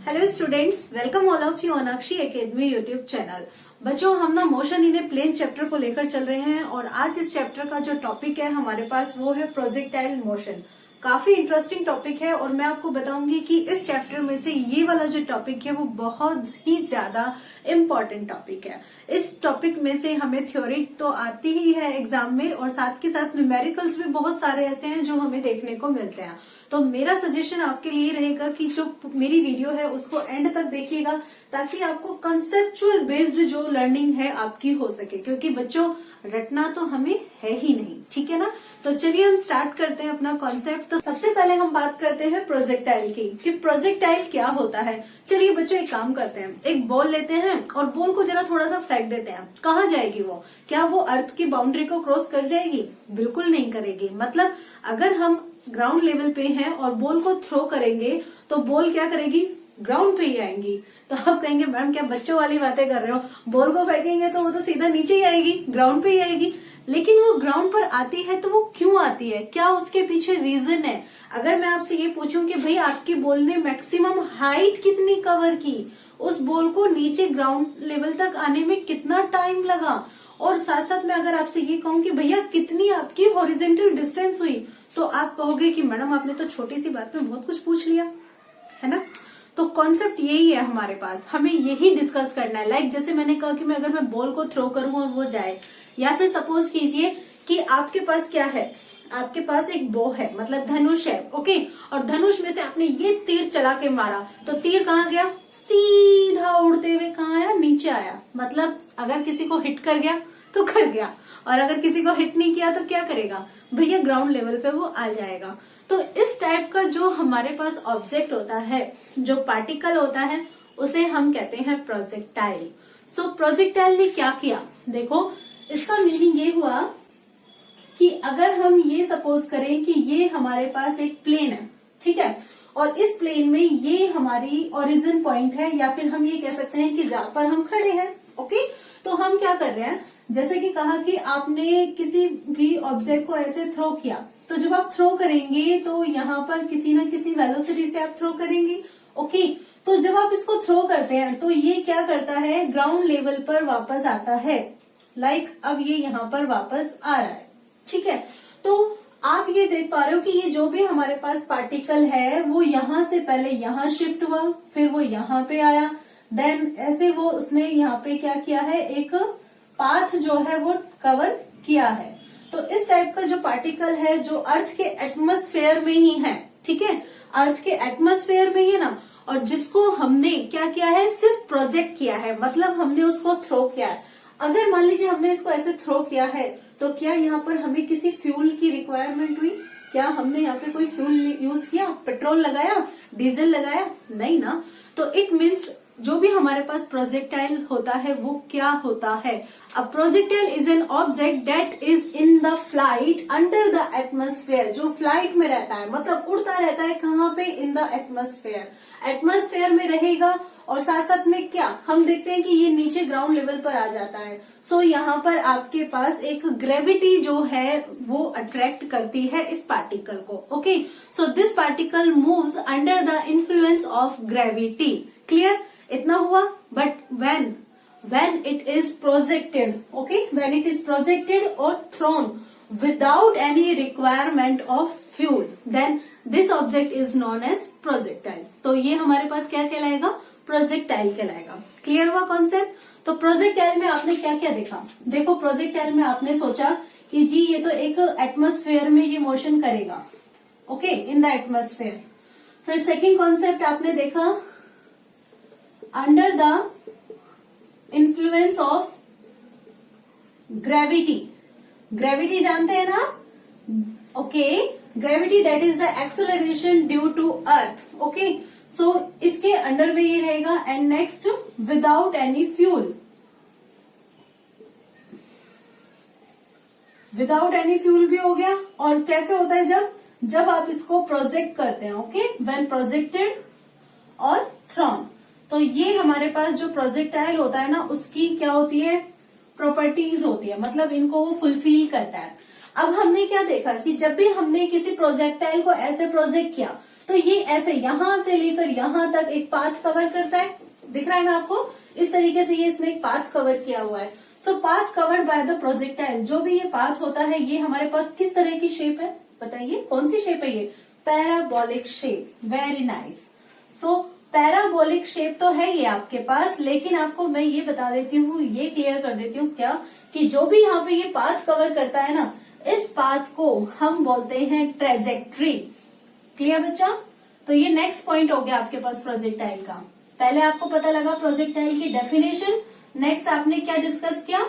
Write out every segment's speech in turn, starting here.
Hello students, welcome all of you on Akshi academy YouTube channel. बच्चों, हम ना motion in a plane chapter को लेकर चल रहे हैं और आज इस चैप्टर का जो टॉपिक है हमारे पास वो है प्रोजेक्टाइल मोशन। काफी इंटरेस्टिंग टॉपिक है और मैं आपको बताऊंगी कि इस चैप्टर में से ये वाला जो टॉपिक है वो बहुत ही ज्यादा इम्पोर्टेंट टॉपिक है। इस टॉपिक में से हमें थ्योरी तो आती ही है एग्जाम में और साथ के साथ न्यूमेरिकल्स भी बहुत सारे ऐसे हैं जो हमें देखने को मिलते हैं। तो मेरा सजेशन आपके लिए रहेगा कि जो मेरी वीडियो है उसको एंड तक देखिएगा ताकि आपको कंसेप्चुअल बेस्ड जो लर्निंग है आपकी हो सके, क्योंकि बच्चों रटना तो हमें है ही नहीं, ठीक है ना। तो चलिए हम स्टार्ट करते हैं अपना कॉन्सेप्ट। तो सबसे पहले हम बात करते हैं प्रोजेक्टाइल की कि प्रोजेक्टाइल क्या होता है। चलिए बच्चों एक काम करते हैं, एक बॉल लेते हैं और बॉल को जरा थोड़ा सा फेंक देते हैं। कहाँ जाएगी वो? क्या वो अर्थ की बाउंड्री को क्रॉस कर जाएगी? बिल्कुल नहीं करेगी। मतलब अगर हम ग्राउंड लेवल पे हैं और बॉल को थ्रो करेंगे तो बॉल क्या करेगी? ग्राउंड पे ही आएंगी। तो आप कहेंगे मैम क्या बच्चों वाली बातें कर रहे हो, बॉल को फेंकेंगे तो वो तो सीधा नीचे ही आएगी, ग्राउंड पे ही आएगी। लेकिन वो ग्राउंड पर आती है तो वो क्यों आती है, क्या उसके पीछे रीजन है? अगर मैं आपसे ये पूछूं कि भाई आपकी बॉल ने मैक्सिमम हाइट कितनी कवर की, उस बॉल को नीचे ग्राउंड लेवल तक आने में कितना टाइम लगा, और साथ साथ मैं अगर आपसे ये कहूं कि भैया कितनी आपकी हॉरिजेंटल डिस्टेंस हुई, तो आप कहोगे कि मैडम आपने तो छोटी सी बात में बहुत कुछ पूछ लिया, है ना। तो कॉन्सेप्ट यही है हमारे पास, हमें यही डिस्कस करना है। लाइक जैसे मैंने कहा कि मैं अगर मैं बॉल को थ्रो करूं और वो जाए, या फिर सपोज कीजिए कि आपके पास क्या है, आपके पास एक बो है, मतलब धनुष है, ओके, और धनुष में से आपने ये तीर चला के मारा तो तीर कहाँ गया? सीधा उड़ते हुए कहाँ आया? नीचे आया। मतलब अगर किसी को हिट कर गया तो कर गया, और अगर किसी को हिट नहीं किया तो क्या करेगा भैया? ग्राउंड लेवल पे वो आ जाएगा। तो इस टाइप का जो हमारे पास ऑब्जेक्ट होता है, जो पार्टिकल होता है, उसे हम कहते हैं प्रोजेक्टाइल। सो प्रोजेक्टाइल ने क्या किया? देखो इसका मीनिंग ये हुआ कि अगर हम ये सपोज करें कि ये हमारे पास एक प्लेन है, ठीक है, और इस प्लेन में ये हमारी ओरिजिन पॉइंट है, या फिर हम ये कह सकते हैं कि जहां पर हम खड़े हैं, ओके। तो हम क्या कर रहे हैं, जैसे कि कहा कि आपने किसी भी ऑब्जेक्ट को ऐसे थ्रो किया, तो जब आप थ्रो करेंगे तो यहाँ पर किसी न किसी वेलोसिटी से आप थ्रो करेंगे, ओके। तो जब आप इसको थ्रो करते हैं तो ये क्या करता है? ग्राउंड लेवल पर वापस आता है। लाइक अब ये यहाँ पर वापस आ रहा है, ठीक है। तो आप ये देख पा रहे हो कि ये जो भी हमारे पास पार्टिकल है वो यहाँ से पहले यहाँ शिफ्ट हुआ, फिर वो यहाँ पे आया, देन ऐसे वो उसने यहाँ पे क्या किया है? एक पाथ जो है वो कवर किया है। तो इस टाइप का जो पार्टिकल है जो अर्थ के एटमॉस्फेयर में ही है, ठीक है, अर्थ के एटमॉस्फेयर में ही है ना, और जिसको हमने क्या किया है? सिर्फ प्रोजेक्ट किया है, मतलब हमने उसको थ्रो किया है। अगर मान लीजिए हमने इसको ऐसे थ्रो किया है तो क्या यहाँ पर हमें किसी फ्यूल की रिक्वायरमेंट हुई? क्या हमने यहाँ पे कोई फ्यूल यूज किया? पेट्रोल लगाया, डीजल लगाया? नहीं ना। तो इट मीन्स जो भी हमारे पास प्रोजेक्टाइल होता है वो क्या होता है? A projectile is an object that is in the flight under the atmosphere. जो फ्लाइट में रहता है, मतलब उड़ता रहता है, कहाँ पे? इन द एटमॉस्फेयर। एटमॉस्फेयर में रहेगा और साथ साथ में क्या हम देखते हैं कि ये नीचे ग्राउंड लेवल पर आ जाता है। सो यहाँ पर आपके पास एक ग्रेविटी जो है वो अट्रैक्ट करती है इस पार्टिकल को, okay. So this particle moves under the influence of gravity. Clear? इतना हुआ। But when it is projected, okay, when it is projected or thrown without any requirement of fuel, then this object is known as projectile. तो ये हमारे पास क्या कहलाएगा? Projectile कहलाएगा। Clear हुआ concept? तो प्रोजेक्टाइल में आपने क्या क्या देखा? देखो प्रोजेक्टाइल में आपने सोचा कि जी ये तो एक एटमॉस्फेयर में ये मोशन करेगा, ओके, इन द एटमॉस्फेयर। फिर सेकंड कॉन्सेप्ट आपने देखा under the influence of gravity. Gravity जानते हैं ना, okay. Gravity that is the acceleration due to earth, okay. So इसके अंडर में ये रहेगा। And next without any fuel. Without any fuel भी हो गया। और कैसे होता है? जब आप इसको प्रोजेक्ट करते हैं, ओके, व्हेन प्रोजेक्टेड और थ्रोन। तो ये हमारे पास जो प्रोजेक्टाइल होता है ना, उसकी क्या होती है? प्रॉपर्टीज होती है, मतलब इनको वो फुलफिल करता है। अब हमने क्या देखा कि जब भी हमने किसी प्रोजेक्टाइल को ऐसे प्रोजेक्ट किया तो ये ऐसे यहां से लेकर यहां तक एक पाथ कवर करता है, दिख रहा है ना आपको, इस तरीके से ये इसने एक पाथ कवर किया हुआ है। So path covered by the projectile, जो भी ये पाथ होता है ये हमारे पास किस तरह की शेप है, बताइए कौन सी शेप है ये, पैराबोलिक शेप, वेरी नाइस। सो पैराबोलिक शेप तो है ये आपके पास, लेकिन आपको मैं ये बता देती हूँ, ये क्लियर कर देती हूँ क्या, कि जो भी यहाँ पे ये पाथ कवर करता है ना, इस पाथ को हम बोलते हैं ट्रेजेक्ट्री। क्लियर बच्चा? तो ये नेक्स्ट पॉइंट हो गया आपके पास प्रोजेक्टाइल का। पहले आपको पता लगा प्रोजेक्टाइल की डेफिनेशन, नेक्स्ट आपने क्या डिस्कस किया,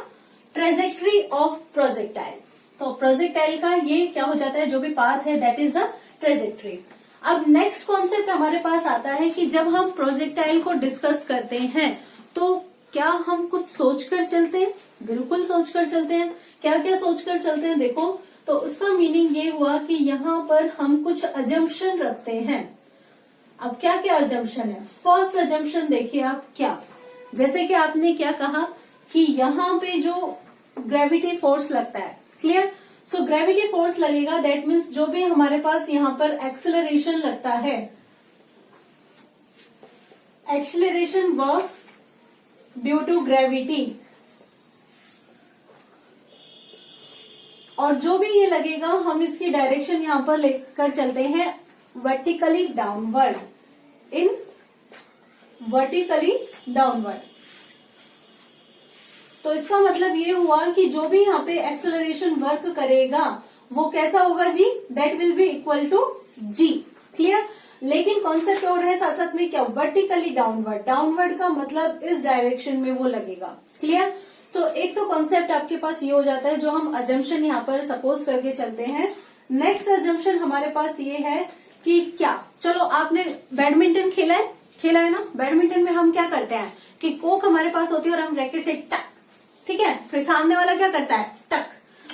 ट्रेजेक्ट्री ऑफ प्रोजेक्टाइल। तो प्रोजेक्टाइल का ये क्या हो जाता है, जो भी पाथ है दैट इज द ट्रेजेक्ट्री। अब नेक्स्ट कॉन्सेप्ट हमारे पास आता है कि जब हम प्रोजेक्टाइल को डिस्कस करते हैं तो क्या हम कुछ सोचकर चलते हैं, बिल्कुल सोचकर चलते हैं। क्या क्या सोचकर चलते हैं देखो, तो उसका मीनिंग ये हुआ कि यहाँ पर हम कुछ अजम्पशन रखते हैं। अब क्या क्या अजम्पशन है, फर्स्ट अजम्पशन देखिए आप, क्या, जैसे कि आपने क्या कहा कि यहाँ पे जो ग्रेविटी फोर्स लगता है, क्लियर, सो ग्रेविटी फोर्स लगेगा, दैट मीन्स जो भी हमारे पास यहाँ पर एक्सेलरेशन लगता है, acceleration works due to gravity, और जो भी ये लगेगा हम इसकी डायरेक्शन यहाँ पर लेकर चलते हैं वर्टिकली डाउनवर्ड, इन वर्टिकली डाउनवर्ड। तो इसका मतलब ये हुआ कि जो भी यहाँ पे एक्सेलरेशन वर्क करेगा वो कैसा होगा g, that will be equal to g. Clear? लेकिन कॉन्सेप्ट और है साथ साथ में क्या, वर्टिकली डाउनवर्ड, डाउनवर्ड का मतलब इस डायरेक्शन में वो लगेगा। क्लियर? सो एक तो कॉन्सेप्ट आपके पास ये हो जाता है जो हम अजम्पशन यहाँ पर सपोज करके चलते हैं। नेक्स्ट अजम्पशन हमारे पास ये है कि क्या, चलो आपने बैडमिंटन खेला है ना, बैडमिंटन में हम क्या करते हैं कि कोक हमारे पास होती है और हम रैकेट से टक, ठीक है, फिर सामने वाला क्या करता है, टक,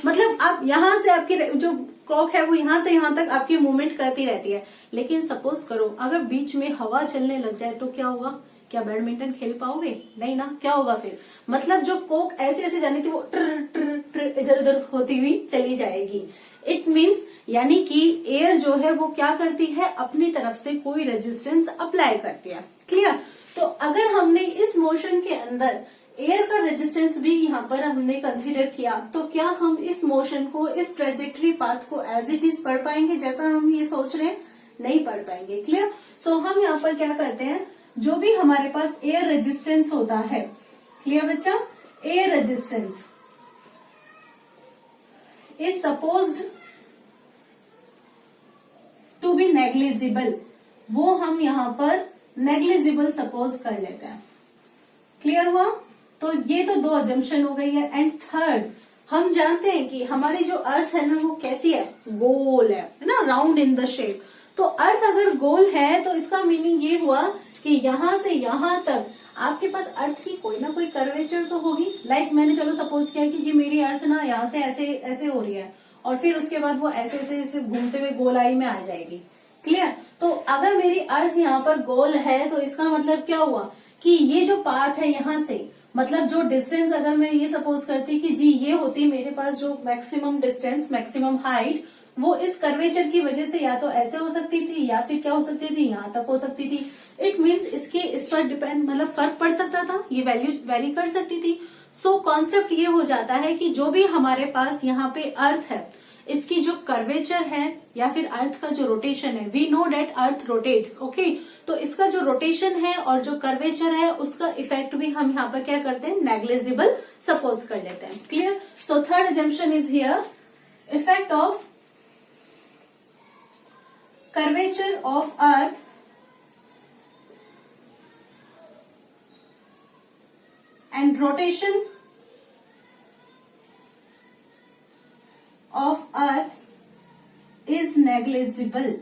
मतलब आप यहां से आपकी जो कॉक है वो यहां से यहां तक आपकी मूवमेंट करती रहती है। लेकिन सपोज करो अगर बीच में हवा चलने लग जाए तो क्या होगा, क्या बैडमिंटन खेल पाओगे, नहीं ना, क्या होगा फिर, मतलब जो कोक ऐसे ऐसे जानी थी वो ट्र ट्र ट्र इधर उधर होती हुई चली जाएगी। इट मीन्स यानी कि एयर जो है वो क्या करती है, अपनी तरफ से कोई रेजिस्टेंस अप्लाई करती है। क्लियर? तो अगर हमने इस मोशन के अंदर एयर का रेजिस्टेंस भी यहाँ पर हमने कंसीडर किया तो क्या हम इस मोशन को, इस ट्रेजेक्ट्री पाथ को एज इट इज पढ़ पाएंगे जैसा हम ये सोच रहे हैं, नहीं पढ़ पाएंगे। क्लियर? सो हम यहाँ पर क्या करते हैं, जो भी हमारे पास एयर रेजिस्टेंस होता है, क्लियर बच्चा, air resistance is supposed to be negligible, वो हम यहाँ पर नेग्लिजिबल सपोज कर लेते हैं। क्लियर हुआ? तो ये तो दो अजम्पशन हो गई है। एंड थर्ड, हम जानते हैं कि हमारी जो अर्थ है ना वो कैसी है, गोल है ना, राउंड इन द शेप। तो अर्थ अगर गोल है तो इसका मीनिंग ये हुआ कि यहां से यहां तक आपके पास अर्थ की कोई ना कोई कर्वेचर तो होगी। लाइक मैंने चलो सपोज किया कि जी मेरी अर्थ ना यहाँ से ऐसे ऐसे हो रही है और फिर उसके बाद वो ऐसे ऐसे घूमते हुए गोलाई में आ जाएगी। क्लियर? तो अगर मेरी अर्थ यहाँ पर गोल है तो इसका मतलब क्या हुआ कि ये जो पाथ है यहाँ से, मतलब जो डिस्टेंस अगर मैं ये सपोज करती कि जी ये होती मेरे पास जो मैक्सिमम डिस्टेंस, मैक्सिमम हाइट, वो इस कर्वेचर की वजह से या तो ऐसे हो सकती थी या फिर क्या हो सकती थी, यहाँ तक हो सकती थी। इट मीन्स इसके इस पर डिपेंड, मतलब फर्क पड़ सकता था, ये वैल्यू वेरी कर सकती थी। सो कॉन्सेप्ट ये हो जाता है कि जो भी हमारे पास यहाँ पे अर्थ है, इसकी जो कर्वेचर है या फिर अर्थ का जो रोटेशन है, we know that earth rotates, okay, तो इसका जो रोटेशन है और जो कर्वेचर है उसका इफेक्ट भी हम यहाँ पर क्या करते हैं, नेग्लिजिबल सपोज कर लेते हैं। Clear? So third assumption is here, effect of curvature of earth and rotation of earth is negligible।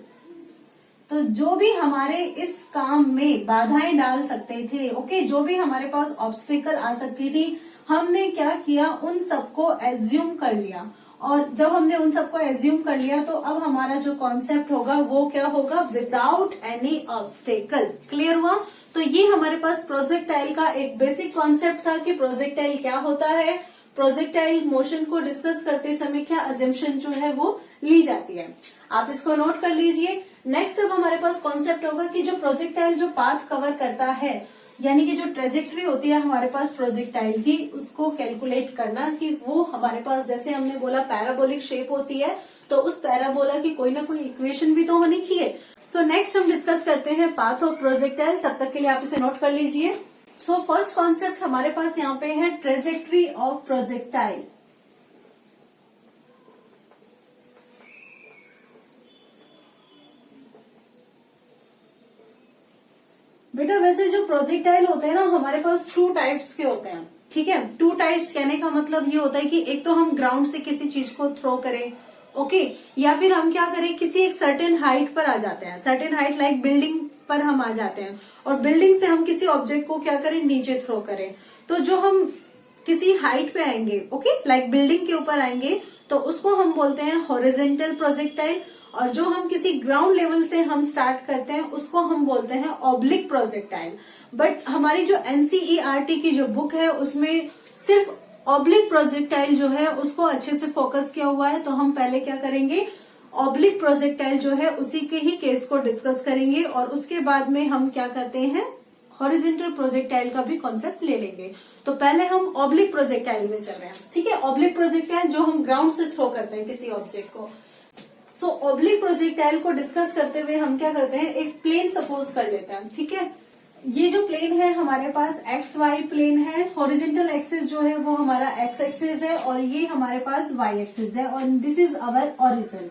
तो जो भी हमारे इस काम में बाधाएं डाल सकते थे, ओके, जो भी हमारे पास ऑब्स्टिकल आ सकती थी, हमने क्या किया, उन सबको एज्यूम कर लिया। और जब हमने उन सबको एज्यूम कर लिया तो अब हमारा जो कॉन्सेप्ट होगा वो क्या होगा, विदाउट एनी ऑब्स्टेकल। क्लियर हुआ? तो ये हमारे पास प्रोजेक्टाइल का एक बेसिक कॉन्सेप्ट था कि प्रोजेक्टाइल क्या होता है, प्रोजेक्टाइल मोशन को डिस्कस करते समय क्या अजम्पशन जो है वो ली जाती है। आप इसको नोट कर लीजिए। नेक्स्ट अब हमारे पास कॉन्सेप्ट होगा कि जो प्रोजेक्टाइल जो पाथ कवर करता है, यानी कि जो ट्रेजेक्ट्री होती है हमारे पास प्रोजेक्टाइल की, उसको कैलकुलेट करना कि वो हमारे पास, जैसे हमने बोला पैराबोलिक शेप होती है, तो उस पैराबोला की कोई ना कोई इक्वेशन भी तो होनी चाहिए। सो नेक्स्ट हम डिस्कस करते हैं पाथ ऑफ प्रोजेक्टाइल। तब तक के लिए आप इसे नोट कर लीजिए। सो फर्स्ट कॉन्सेप्ट हमारे पास यहाँ पे है ट्रेजेक्ट्री ऑफ प्रोजेक्टाइल। बेटा वैसे जो प्रोजेक्टाइल होते हैं ना हमारे पास 2 टाइप्स के होते हैं, ठीक है। 2 टाइप्स कहने का मतलब ये होता है कि एक तो हम ग्राउंड से किसी चीज को थ्रो करें, ओके, या फिर हम क्या करें, किसी एक सर्टेन हाइट पर आ जाते हैं, सर्टेन हाइट लाइक बिल्डिंग पर हम आ जाते हैं, और बिल्डिंग से हम किसी ऑब्जेक्ट को क्या करें, नीचे थ्रो करें। तो जो हम किसी हाइट पे आएंगे, ओके, लाइक बिल्डिंग के ऊपर आएंगे, तो उसको हम बोलते हैं हॉरिजॉन्टल प्रोजेक्टाइल, और जो हम किसी ग्राउंड लेवल से हम स्टार्ट करते हैं उसको हम बोलते हैं ऑब्लिक प्रोजेक्टाइल। बट हमारी जो एनसीईआरटी की जो बुक है उसमें सिर्फ ऑब्लिक प्रोजेक्टाइल जो है उसको अच्छे से फोकस किया हुआ है, तो हम पहले क्या करेंगे, ऑब्लिक प्रोजेक्टाइल जो है उसी के ही केस को डिस्कस करेंगे, और उसके बाद में हम क्या करते हैं, हॉरिजॉन्टल प्रोजेक्टाइल का भी कॉन्सेप्ट ले लेंगे। तो पहले हम ऑब्लिक प्रोजेक्टाइल में चल रहे हैं, ठीक है। ऑब्लिक प्रोजेक्टाइल जो हम ग्राउंड से थ्रो करते हैं किसी ऑब्जेक्ट को। सो ऑब्लिक प्रोजेक्टाइल को डिस्कस करते हुए हम क्या करते हैं, एक प्लेन सपोज कर लेते हैं, ठीक है। ये जो प्लेन है हमारे पास एक्स वाई प्लेन है, हॉरिजॉन्टल एक्सिस जो है वो हमारा एक्स एक्सिस है, और ये हमारे पास वाई एक्सिस है, और दिस इज अवर ओरिजिन।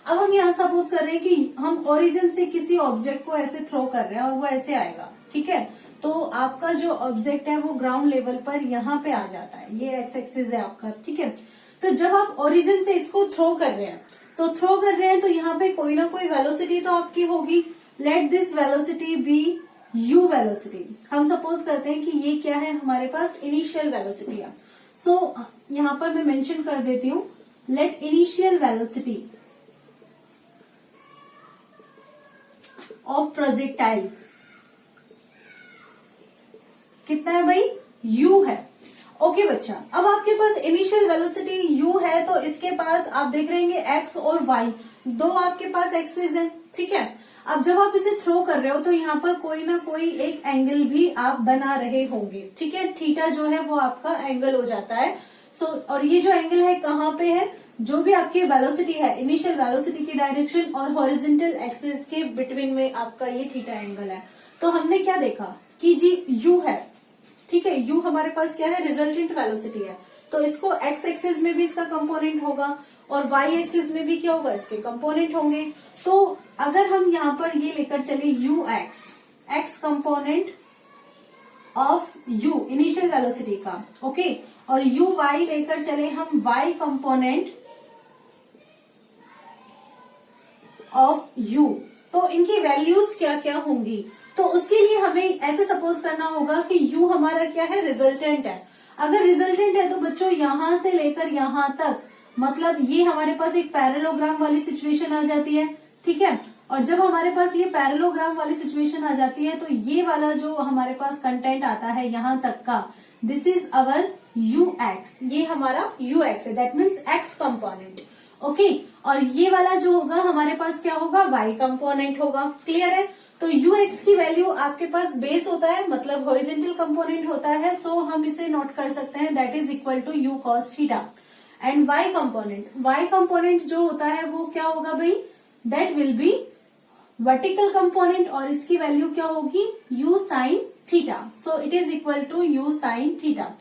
अब हम यहाँ सपोज कर रहे हैं कि हम ओरिजिन से किसी ऑब्जेक्ट को ऐसे थ्रो कर रहे हैं और वो ऐसे आएगा, ठीक है। तो आपका जो ऑब्जेक्ट है वो ग्राउंड लेवल पर यहाँ पे आ जाता है, ये एक्स एक्सिस है आपका, ठीक है। तो जब आप ओरिजिन से इसको थ्रो कर रहे हैं, तो यहाँ पे कोई ना कोई वेलोसिटी तो आपकी होगी। Let this velocity be u velocity. हम सपोज करते हैं कि ये क्या है, हमारे पास इनिशियल वेलोसिटी है। सो यहाँ पर मैं मेंशन कर देती हूँ, let initial velocity of projectile कितना है भाई, u है। ओके बच्चा, अब आपके पास इनिशियल वेलोसिटी u है, तो इसके पास आप देख रहे हैं x और y दो आपके पास एक्सिस है, ठीक है। अब जब आप इसे थ्रो कर रहे हो तो यहाँ पर कोई ना कोई एक एंगल भी आप बना रहे होंगे, ठीक है। थीटा जो है वो आपका एंगल हो जाता है। सो और ये जो एंगल है कहाँ पे है, जो भी आपकी वेलोसिटी है, इनिशियल वेलोसिटी की डायरेक्शन और हॉरिजॉन्टल एक्सिस के बिटवीन में आपका ये थीटा एंगल है। तो हमने क्या देखा कि जी u है, ठीक है। u हमारे पास क्या है, रिजल्टेंट वेलोसिटी है, तो इसको x एक्सिस में भी इसका कंपोनेंट होगा और y एक्सिस में भी क्या होगा, इसके कंपोनेंट होंगे। तो अगर हम यहाँ पर ये लेकर चले ux, x component of u initial velocity का, ओके, और uy लेकर चले हम y कंपोनेंट ऑफ u, तो इनकी वैल्यूज क्या क्या होंगी। तो उसके लिए हमें ऐसे सपोज करना होगा कि u हमारा क्या है, रिजल्टेंट है। अगर रिजल्टेंट है तो बच्चों यहां से लेकर यहां तक, मतलब ये हमारे पास एक पैरेललोग्राम वाली सिचुएशन आ जाती है, ठीक है। और जब हमारे पास ये पैरेललोग्राम वाली सिचुएशन आ जाती है तो ये वाला जो हमारे पास कंटेंट आता है यहां तक का, दिस इज अवर ux, ये हमारा ux है, that means x component, okay. और ये वाला जो होगा हमारे पास क्या होगा, y कंपोनेंट होगा, क्लियर है। तो ux की वैल्यू आपके पास बेस होता है, मतलब हॉरिजॉन्टल कंपोनेंट होता है, सो हम इसे नोट कर सकते हैं, that is equal to u cos theta. And y component जो होता है वो क्या होगा भाई, that will be vertical component, और इसकी वैल्यू क्या होगी, u sin theta. So it is equal to u sin theta.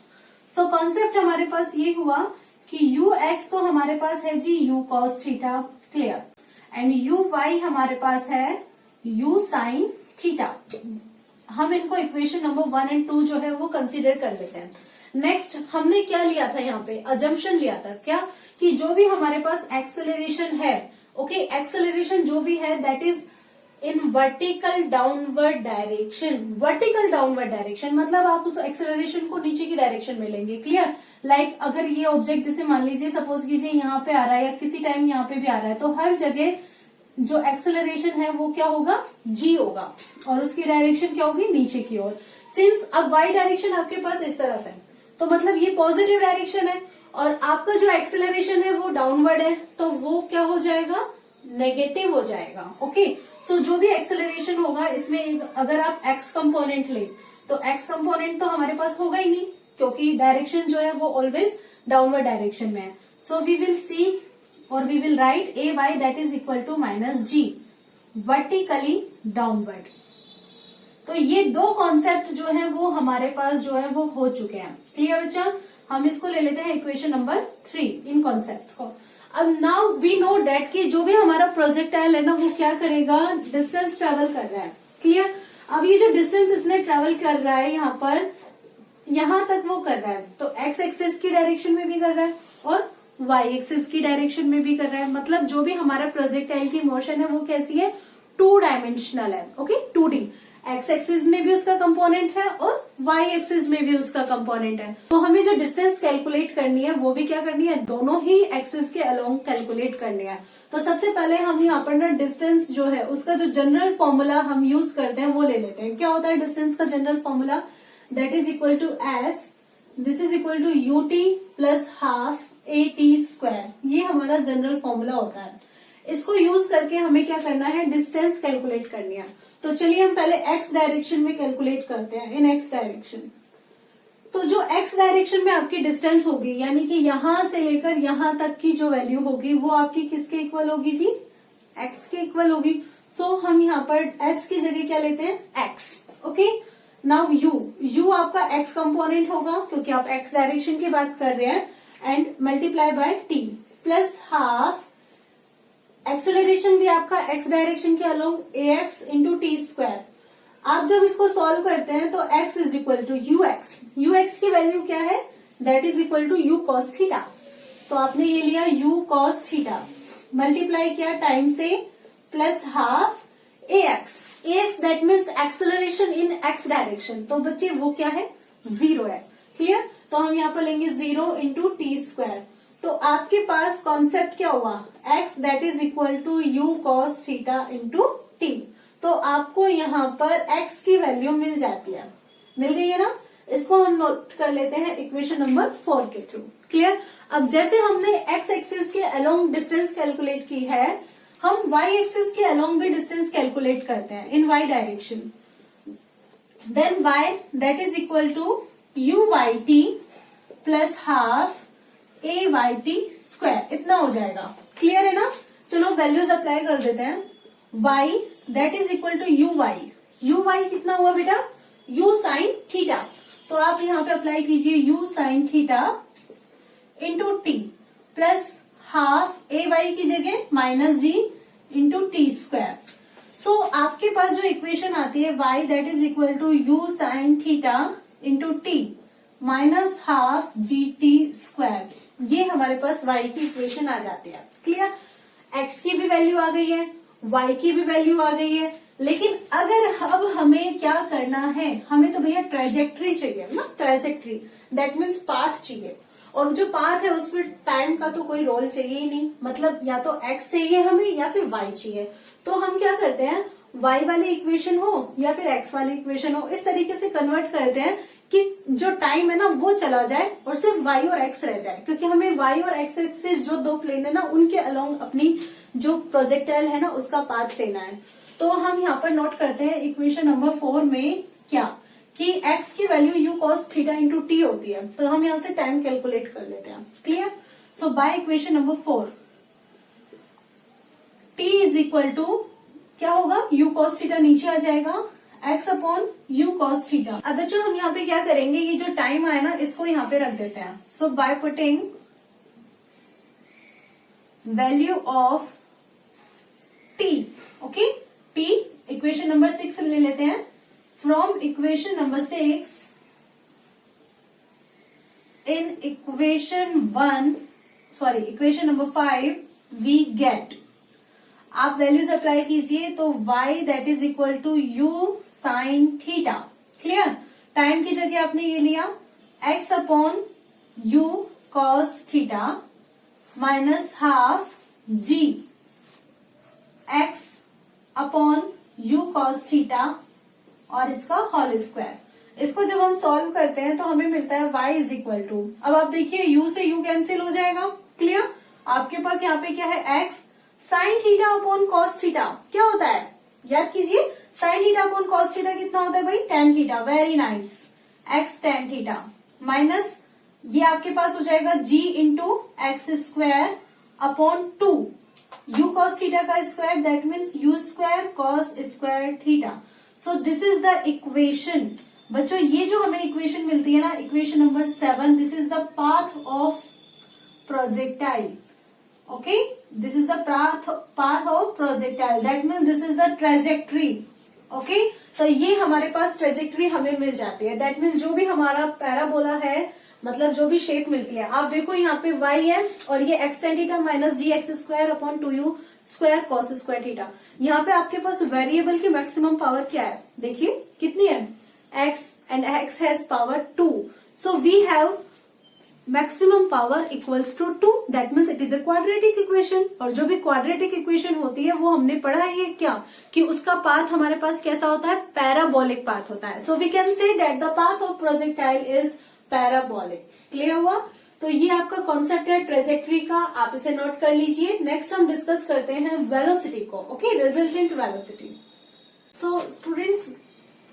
So concept हमारे पास ये हुआ कि ux तो हमारे पास है जी u cos theta, clear, and uy हमारे पास है u sin थीटा। हम इनको इक्वेशन नंबर 1 और 2 जो है वो कंसीडर कर लेते हैं। नेक्स्ट हमने क्या लिया था, यहाँ पे अजम्पशन लिया था, क्या, कि जो भी हमारे पास एक्सेलरेशन है, ओके, एक्सेलरेशन जो भी है that is in vertical downward direction. Vertical downward direction मतलब आप उस एक्सेलरेशन को नीचे की डायरेक्शन में लेंगे, क्लियर। लाइक अगर ये ऑब्जेक्ट जैसे मान लीजिए सपोज कीजिए यहाँ पे आ रहा है या किसी टाइम यहाँ पे भी आ रहा है, तो हर जगह जो एक्सेलरेशन है वो क्या होगा, g होगा, और उसकी डायरेक्शन क्या होगी, नीचे की ओर। सिंस अब y डायरेक्शन आपके पास इस तरफ है, तो मतलब ये पॉजिटिव डायरेक्शन है, और आपका जो एक्सेलरेशन है वो डाउनवर्ड है, तो वो क्या हो जाएगा, नेगेटिव हो जाएगा। ओके, सो जो भी एक्सेलरेशन होगा इसमें अगर आप एक्स कंपोनेंट ले तो एक्स कंपोनेंट तो हमारे पास होगा ही नहीं, क्योंकि डायरेक्शन जो है वो ऑलवेज डाउनवर्ड डायरेक्शन में है। सो वी विल सी और we will write a y that is equal to minus g vertically downward. तो ये दो कॉन्सेप्ट जो है वो हमारे पास जो है वो हो चुके हैं। क्लियर बच्चा? हम इसको ले लेते हैं इक्वेशन नंबर 3, इन कॉन्सेप्ट्स को। अब नाउ वी नो डेट कि जो भी हमारा प्रोजेक्टाइल है ना वो क्या करेगा, डिस्टेंस ट्रेवल कर रहा है। क्लियर? अब ये जो डिस्टेंस इसने ट्रेवल कर रहा है यहाँ पर, यहां तक वो कर रहा है, तो एक्स एक्सिस की डायरेक्शन में भी कर रहा है और वाई एक्सिस की डायरेक्शन में भी कर रहा है। मतलब जो भी हमारा प्रोजेक्टाइल की मोशन है वो कैसी है, 2 डायमेंशनल है। Okay, 2D। एक्स एक्सिस में भी उसका कंपोनेंट है और वाई एक्सिस में भी उसका कंपोनेंट है। तो हमें जो डिस्टेंस कैलकुलेट करनी है वो भी क्या करनी है, दोनों ही एक्सिस के अलोंग कैलकुलेट करनी है। तो सबसे पहले हम यहाँ पर ना डिस्टेंस जो है उसका जो जनरल फॉर्मूला हम यूज करते हैं वो ले लेते हैं। क्या होता है डिस्टेंस का general formula, that is equal to s, this is equal to u t plus half a t square. ये हमारा जनरल फॉर्मूला होता है। इसको यूज करके हमें क्या करना है, डिस्टेंस कैलकुलेट करनी है। तो चलिए हम पहले एक्स डायरेक्शन में कैलकुलेट करते हैं, इन एक्स डायरेक्शन। तो जो एक्स डायरेक्शन में आपकी डिस्टेंस होगी, यानी कि यहां से लेकर यहां तक की जो वैल्यू होगी वो आपकी किसके इक्वल होगी जी, एक्स के इक्वल होगी। सो हम यहाँ पर एस की जगह क्या लेते हैं, एक्स। ओके, नाउ यू आपका एक्स कंपोनेंट होगा क्योंकि आप एक्स डायरेक्शन की बात कर रहे हैं, and multiply by t plus half acceleration भी आपका एक्स डायरेक्शन के along a x into t square. आप जब इसको सॉल्व करते हैं तो x is equal to u x की वैल्यू क्या है, that is equal to u cos theta. तो आपने ये लिया यू कॉस थीटा, मल्टीप्लाई किया टाइम से plus half a x that means acceleration in x direction. तो बच्चे वो क्या है, 0 है। क्लियर? तो हम यहाँ पर लेंगे 0 इंटू टी स्क्वायर। तो आपके पास कॉन्सेप्ट क्या हुआ, x that is equal to u cos theta into t. तो आपको यहाँ पर x की वैल्यू मिल जाती है, मिल गई है ना। इसको हम नोट कर लेते हैं इक्वेशन नंबर 4 के थ्रू। क्लियर? अब जैसे हमने x एक्सिस के अलोंग डिस्टेंस कैलकुलेट की है, हम y एक्सिस के अलोंग भी डिस्टेंस कैलकुलेट करते हैं in y direction. Then y that is equal to u y t plus half a y t square, इतना हो जाएगा। क्लियर है ना? चलो वैल्यूज अप्लाई कर देते हैं। y that is equal to u y कितना हुआ बेटा, u साइन थीटा। तो आप यहाँ पे अप्लाई कीजिए u sine theta into t plus half a y की जगह minus g into t square. So आपके पास जो इक्वेशन आती है y that is equal to u sine theta into t minus half g t square, ये हमारे पास y की इक्वेशन आ जाती है। क्लियर? x की भी वैल्यू आ गई है, y की भी वैल्यू आ गई है, लेकिन अगर अब हमें क्या करना है, हमें तो भैया ट्रेजेक्ट्री चाहिए ना, ट्रेजेक्ट्री दैट मीन्स पाथ चाहिए। और जो पाथ है उसमें टाइम का तो कोई रोल चाहिए ही नहीं, मतलब या तो x चाहिए हमें या फिर y चाहिए। तो हम क्या करते हैं, y वाली इक्वेशन हो या फिर x वाली इक्वेशन हो, इस तरीके से कन्वर्ट करते हैं कि जो टाइम है ना वो चला जाए और सिर्फ y और x रह जाए, क्योंकि हमें y और x एक्सिस जो दो प्लेन है ना उनके अलोंग अपनी जो प्रोजेक्टाइल है ना उसका पाथ लेना है। तो हम यहाँ पर नोट करते हैं इक्वेशन नंबर 4 में क्या, कि x की value u cos theta into T होती है। तो हम यहाँ से टाइम कैलकुलेट कर लेते हैं। Clear? So by equation number 4 t is equal to क्या होगा, u cos थीटा नीचे आ जाएगा, x upon u cos theta. अब बच्चों हम यहाँ पे क्या करेंगे, ये जो टाइम आया ना इसको यहाँ पे रख देते हैं। So by putting value of t, okay, t equation number 6 ले लेते हैं। From equation number 6 in equation number 5 we get, आप वैल्यूज अप्लाई कीजिए तो y that is equal to u sine theta. Clear? Time की जगह आपने ये लिया x upon u cos theta minus half g x upon u cos theta और इसका होल स्क्वायर। इसको जब हम सॉल्व करते हैं तो हमें मिलता है y इज इक्वल टू, अब आप देखिए u से u कैंसिल हो जाएगा। क्लियर? आपके पास यहाँ पे क्या है, x sine theta upon cos theta क्या होता है, याद कीजिए, sine theta upon cos theta कितना होता है भाई, tan theta, very nice, x tan theta minus ये आपके पास हो जाएगा g into x square upon two u cos theta का square, that means u square cos square theta. So this is the equation. बच्चों ये जो हमें इक्वेशन मिलती है ना, equation number 7, this is the path of projectile. Okay, this is the path of projectile. That means this is the trajectory. Okay, तो ये हमारे पास ट्रेजेक्ट्री हमें मिल जाती है। दैट मीन्स जो भी हमारा पैराबोला है, मतलब जो भी शेप मिलती है, आप देखो यहाँ पे y है और ये x tan theta minus g x square upon two u square cos square theta. यहाँ पे आपके पास वेरिएबल की मैक्सिमम पावर क्या है, देखिए कितनी है, x and x has power 2, so we have maximum power equals to 2, that means it is a quadratic equation. और जो भी क्वाड्रेटिक इक्वेशन होती है वो हमने पढ़ा है क्या, कि उसका पाथ हमारे पास कैसा होता है, पैराबोलिक पाथ होता है। So we can say that the path of projectile is parabolic. Clear हुआ? तो ये आपका कॉन्सेप्ट है ट्रेजेक्ट्री का, आप इसे नोट कर लीजिए। नेक्स्ट हम डिस्कस करते हैं वेलोसिटी को। Okay, resultant velocity. So students,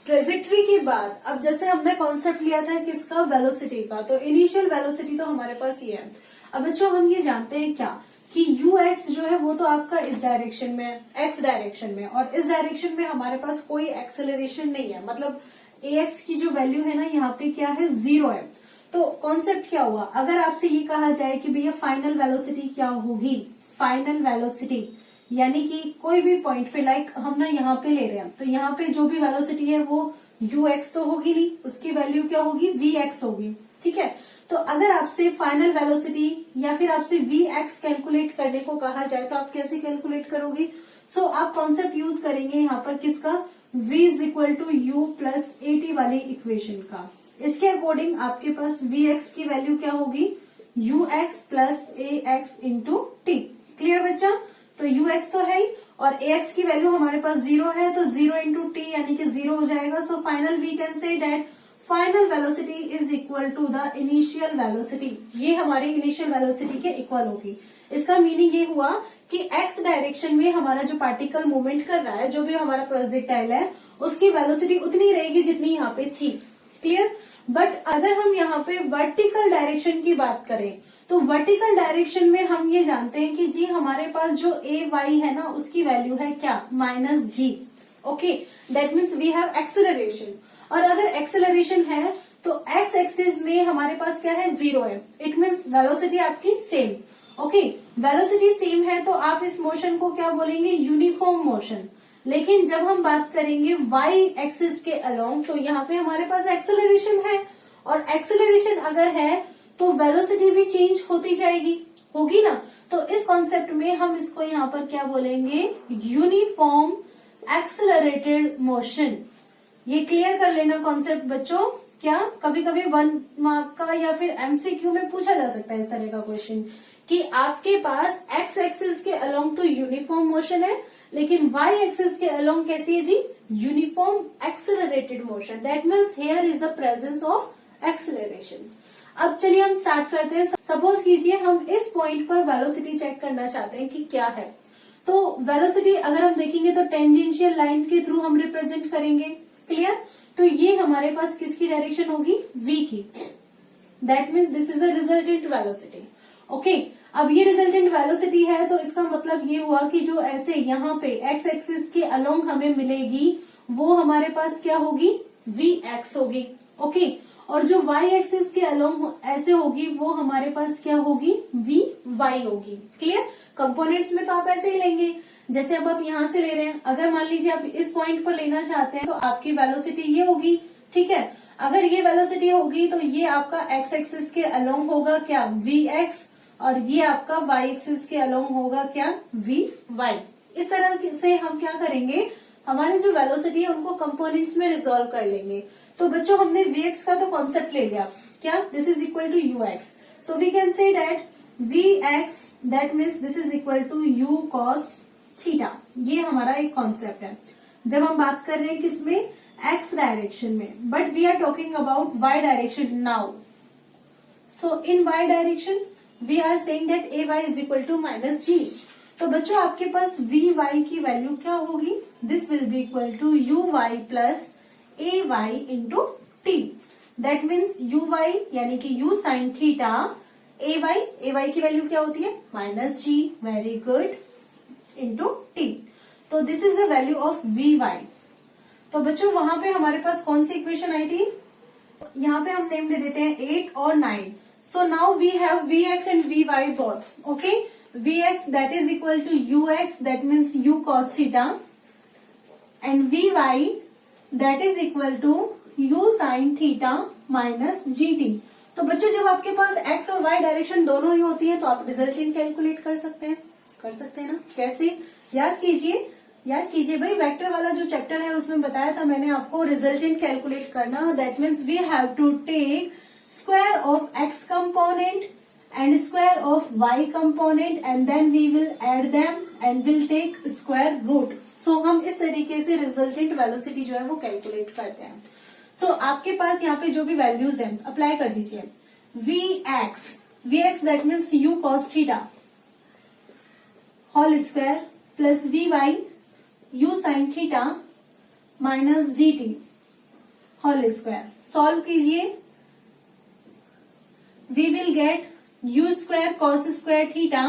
trajectory के बाद अब जैसे हमने कॉन्सेप्ट लिया था किसका, वेलोसिटी का, तो इनिशियल वेलोसिटी तो हमारे पास ये है। अब बच्चों हम ये जानते हैं क्या, कि यू एक्स जो है वो तो आपका इस डायरेक्शन में, एक्स डायरेक्शन में, और इस डायरेक्शन में हमारे पास कोई एक्सेलरेशन नहीं है, मतलब ए एक्स की जो वैल्यू है ना यहाँ पे क्या है, 0 है। तो कॉन्सेप्ट क्या हुआ, अगर आपसे ये कहा जाए कि भैया फाइनल वेलोसिटी क्या होगी, फाइनल वेलोसिटी यानी कि कोई भी पॉइंट पे, लाइक हम ना यहाँ पे ले रहे हैं, तो यहाँ पे जो भी वेलोसिटी है वो यू एक्स तो होगी नहीं, उसकी वैल्यू क्या होगी, वी एक्स होगी। ठीक है, तो अगर आपसे फाइनल वेलोसिटी या फिर आपसे वी एक्स कैलकुलेट करने को कहा जाए तो आप कैसे कैलकुलेट करोगे। सो आप कॉन्सेप्ट यूज करेंगे यहाँ पर किसका, v is equal to u plus a t वाली इक्वेशन का। इसके अकॉर्डिंग आपके पास वी एक्स की वैल्यू क्या होगी, u x plus a x into t. Clear बच्चा, तो यू एक्स तो है ही और ए एक्स की वैल्यू हमारे पास 0 है, तो 0 इंटू टी यानी कि 0 हो जाएगा। So final we can say that final velocity is equal to the initial velocity. ये हमारी इनिशियल वेलोसिटी के इक्वल होगी। इसका मीनिंग ये हुआ कि एक्स डायरेक्शन में हमारा जो पार्टिकल मूवमेंट कर रहा है, जो भी हमारा प्रोजेक्टाइल है, उसकी वेलोसिटी उतनी रहेगी जितनी यहाँ पे थी। क्लियर? बट अगर हम यहाँ पे वर्टिकल डायरेक्शन की बात करें, तो वर्टिकल डायरेक्शन में हम ये जानते हैं कि जी हमारे पास जो ए वाई है ना, उसकी वैल्यू है क्या, minus g. Okay, that means we have acceleration. और अगर एक्सेलरेशन है तो एक्स एक्सिस में हमारे पास क्या है, 0 है। इट मीन्स वेलोसिटी आपकी सेम। ओके, वेलोसिटी सेम है तो आप इस मोशन को क्या बोलेंगे, यूनिफॉर्म मोशन। लेकिन जब हम बात करेंगे वाई एक्सिस के अलोंग, तो यहाँ पे हमारे पास एक्सेलरेशन है, और एक्सेलरेशन अगर है तो वेलोसिटी भी चेंज होती जाएगी, होगी ना। तो इस कॉन्सेप्ट में हम इसको यहाँ पर क्या बोलेंगे, यूनिफॉर्म एक्सेलरेटेड मोशन। ये क्लियर कर लेना कॉन्सेप्ट बच्चों। क्या कभी कभी 1 मार्क का या फिर एमसीक्यू में पूछा जा सकता है इस तरह का क्वेश्चन, कि आपके पास एक्स एक्सिस के अलोंग तो यूनिफॉर्म मोशन है, लेकिन वाई एक्सिस के अलोंग कैसी है जी, uniform accelerated motion. That means here is the presence of acceleration. अब चलिए हम स्टार्ट करते हैं। सपोज कीजिए हम इस पॉइंट पर वेलोसिटी चेक करना चाहते हैं कि क्या है। तो वेलोसिटी अगर हम देखेंगे तो टेंजेंशियल लाइन के थ्रू हम रिप्रेजेंट करेंगे। क्लियर? तो ये हमारे पास किसकी डायरेक्शन होगी, v की। That means this is the resultant velocity. Okay, अब ये रिजल्टेंट वेलोसिटी है तो इसका मतलब ये हुआ कि जो ऐसे यहाँ पे एक्स एक्सिस के अलोंग हमें मिलेगी वो हमारे पास क्या होगी, वी एक्स होगी। ओके, और जो y एक्सिस के अलोंग ऐसे होगी वो हमारे पास क्या होगी, वी वाई होगी। क्लियर? कंपोनेंट्स में तो आप ऐसे ही लेंगे, जैसे अब आप यहाँ से ले रहे हैं। अगर मान लीजिए आप इस पॉइंट पर लेना चाहते हैं तो आपकी वेलोसिटी ये होगी। ठीक है, अगर ये वेलोसिटी होगी तो ये आपका एक्स एक्सिस के अलोंग होगा क्या, वी एक्स, और ये आपका वाई एक्सिस के अलोंग होगा क्या, वी वाई। इस तरह से हम क्या करेंगे, हमारे जो वेलोसिटी है उनको कंपोनेंट्स में रिजोल्व कर लेंगे। तो बच्चों हमने वी एक्स का तो कॉन्सेप्ट ले लिया, क्या, this is equal to u x. So we can say that v x that means this is equal to u cos theta. ये हमारा एक कॉन्सेप्ट है जब हम बात कर रहे हैं किसमें, एक्स डायरेक्शन में, but we are talking about y direction now. So in y direction we are saying that a y is equal to minus g. तो बच्चों आपके पास वी वाई की वैल्यू क्या होगी? This will be equal to u y plus a y into t. That means u y यानी कि u sine theta, a y की वैल्यू क्या होती है? माइनस जी, वेरी गुड, इंटू टी। तो this is the value of v y. तो बच्चों वहां पे हमारे पास कौन सी इक्वेशन आई थी? यहाँ पे हम नेम दे देते हैं 8 और 9। So now we have v x and v y both. Okay, v x that is equal to u x, that means u cos theta, and v y that is equal to u sine theta minus g t. तो बच्चों जब आपके पास x और y direction दोनों ही होती है तो आप रिजल्टेंट कैलकुलेट कर सकते हैं। कर सकते हैं ना? कैसे? याद कीजिए भाई, वेक्टर वाला जो चैप्टर है उसमें बताया था मैंने आपको रिजल्टेंट कैलकुलेट करना। That means we have to take square of x component and square of y component and then we will add them and will take square root. So हम इस तरीके से रिजल्टेंट वेलोसिटी जो है वो calculate करते हैं। सो आपके पास यहाँ पे जो भी वैल्यूज हैं अप्लाई कर दीजिए। V x that means u cos theta whole square plus v y u sine theta minus g t whole square. Solve कीजिए, we will get u square cos square theta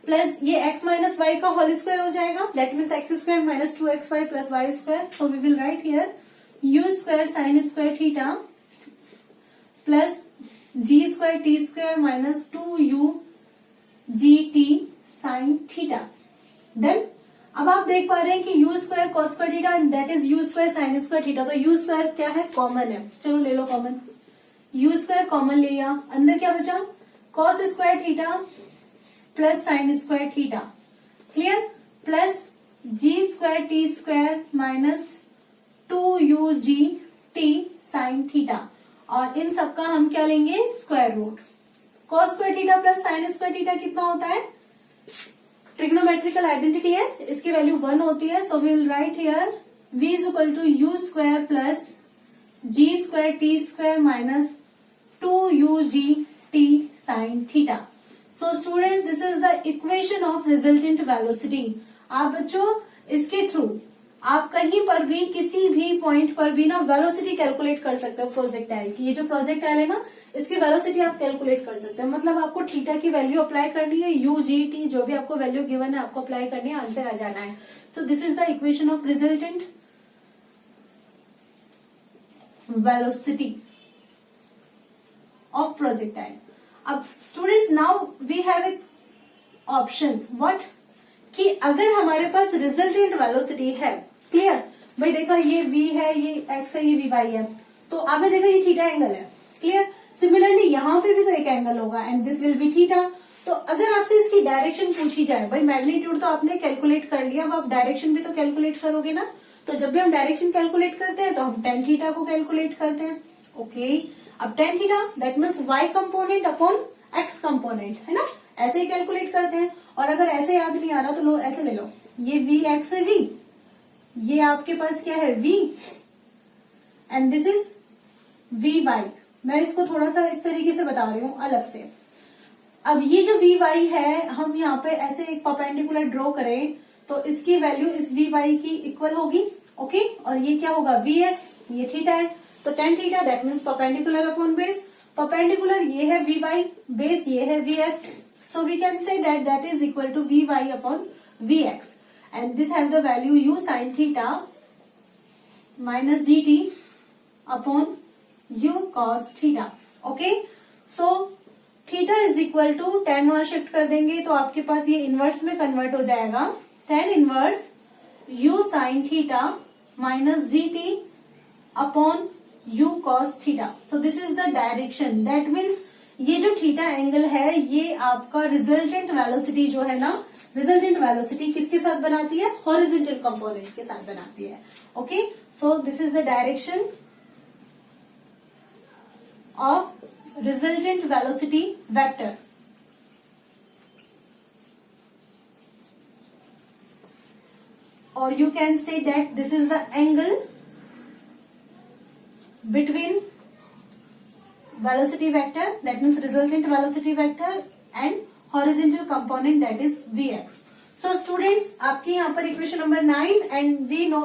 plus ये x minus y का whole square हो जाएगा। That means x square minus 2xy plus y square. So we will write here u square sine square theta plus g square t square minus 2u g t sine theta. Done. अब आप देख पा रहे हैं कि u square cos square theta and that is u square sine square theta. तो u square क्या है? कॉमन है। चलो ले लो कॉमन, यू स्क्वायर कॉमन ले लिया, अंदर क्या बचा? Cos square theta plus sine square theta, clear, plus g square t square minus 2u g t sine theta. और इन सबका हम क्या लेंगे? Square root. Cos square theta plus sine square theta कितना होता है? ट्रिग्नोमेट्रिकल आइडेंटिटी है, इसकी वैल्यू 1 होती है। So we will write here v is equal to u square plus g square t square minus 2u g t sine theta. So students this is the equation of resultant velocity. आप बच्चों इसके through आप कहीं पर भी किसी भी point पर भी ना वेलोसिटी कैलकुलेट कर सकते हो प्रोजेक्टाइल की। ये जो प्रोजेक्टाइल है ना इसकी वेलोसिटी आप कैलकुलेट कर सकते हो। मतलब आपको थीटा की वैल्यू अप्लाई करनी है, यू जी टी जो भी आपको वैल्यू गिवन है आपको अप्लाई करनी है, आंसर आ जाना है। So this is the equation of resultant velocity of projectile. अब students now we have a option what, कि अगर हमारे पास रिजल्टेंट वेलोसिटी है, क्लियर भाई, देखा ये v है, ये x है, ये vy है, तो आपने देखा ये थीटा एंगल है, क्लियर। सिमिलरली यहाँ पे भी तो एक एंगल होगा and this will B theta. तो अगर आपसे इसकी डायरेक्शन पूछी जाए, भाई मैग्नीट्यूड तो आपने कैलकुलेट कर लिया, अब आप डायरेक्शन भी तो कैलकुलेट करोगे ना। तो जब भी हम डायरेक्शन कैलकुलेट करते हैं तो हम टेन थीटा को कैलकुलेट करते हैं। ओके, अब tan theta that means y component upon x component, है ना, ऐसे ही कैलकुलेट करते हैं। और अगर ऐसे याद नहीं आ रहा तो लो ऐसे ले लो, ये वी एक्स है जी, ये आपके पास क्या है v and this is v y. मैं इसको थोड़ा सा इस तरीके से बता रही हूँ अलग से। अब ये जो वी वाई है हम यहाँ पे ऐसे एक परपेंडिकुलर ड्रॉ करें तो इसकी वैल्यू इस वी वाई की इक्वल होगी। ओके, और ये क्या होगा? वी एक्स, ये थीटा है तो tan theta that means perpendicular upon base. Perpendicular ये है वी वाई, बेस ये है v x, so we can say that that is equal to vy upon vx and this have the value u sin theta minus gt upon u cos theta. Okay, so theta is equal to tan वहां shift कर देंगे तो आपके पास ये inverse में convert हो जाएगा, tan inverse u sin theta minus gt upon u cos theta. So this is the direction, that means ये जो थीटा एंगल है ये आपका रिजल्टेंट वेलोसिटी जो है ना, रिजल्टेंट वेलोसिटी किसके साथ बनाती है? हॉरिजॉन्टल कंपोनेंट के साथ बनाती है। Okay, so this is the direction of resultant velocity vector. और you can say that this is the angle between velocity vector, that means resultant velocity vector, and horizontal component, that is Vx. So students, आपके यहाँ पर equation number 9 and we know,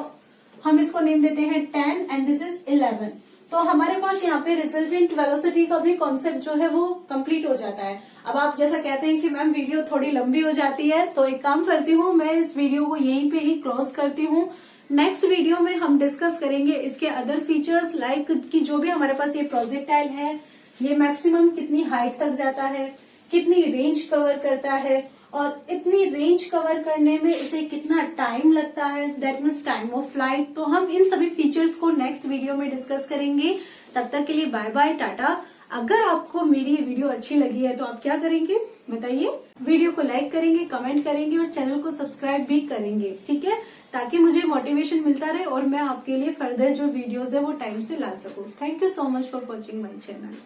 हम इसको name देते हैं 10 and this is 11। तो हमारे पास यहाँ पे रिजल्टेंट वेलोसिटी का भी कॉन्सेप्ट जो है वो कंप्लीट हो जाता है। अब आप जैसा कहते हैं कि मैम वीडियो थोड़ी लंबी हो जाती है, तो एक काम करती हूँ, मैं इस वीडियो को यहीं पे ही क्लोज करती हूँ। नेक्स्ट वीडियो में हम डिस्कस करेंगे इसके अदर फीचर्स, लाइक कि जो भी हमारे पास ये प्रोजेक्टाइल है, ये मैक्सिमम कितनी हाइट तक जाता है, कितनी रेंज कवर करता है, और इतनी रेंज कवर करने में इसे कितना टाइम लगता है, that means time of flight. तो हम इन सभी फीचर्स को नेक्स्ट वीडियो में डिस्कस करेंगे। तब तक के लिए बाय बाय, टाटा। अगर आपको मेरी वीडियो अच्छी लगी है तो आप क्या करेंगे बताइए? वीडियो को लाइक करेंगे, कमेंट करेंगे और चैनल को सब्सक्राइब भी करेंगे, ठीक है, ताकि मुझे मोटिवेशन मिलता रहे और मैं आपके लिए फर्दर जो वीडियोज है वो टाइम से ला सकूं। Thank you so much for watching my channel.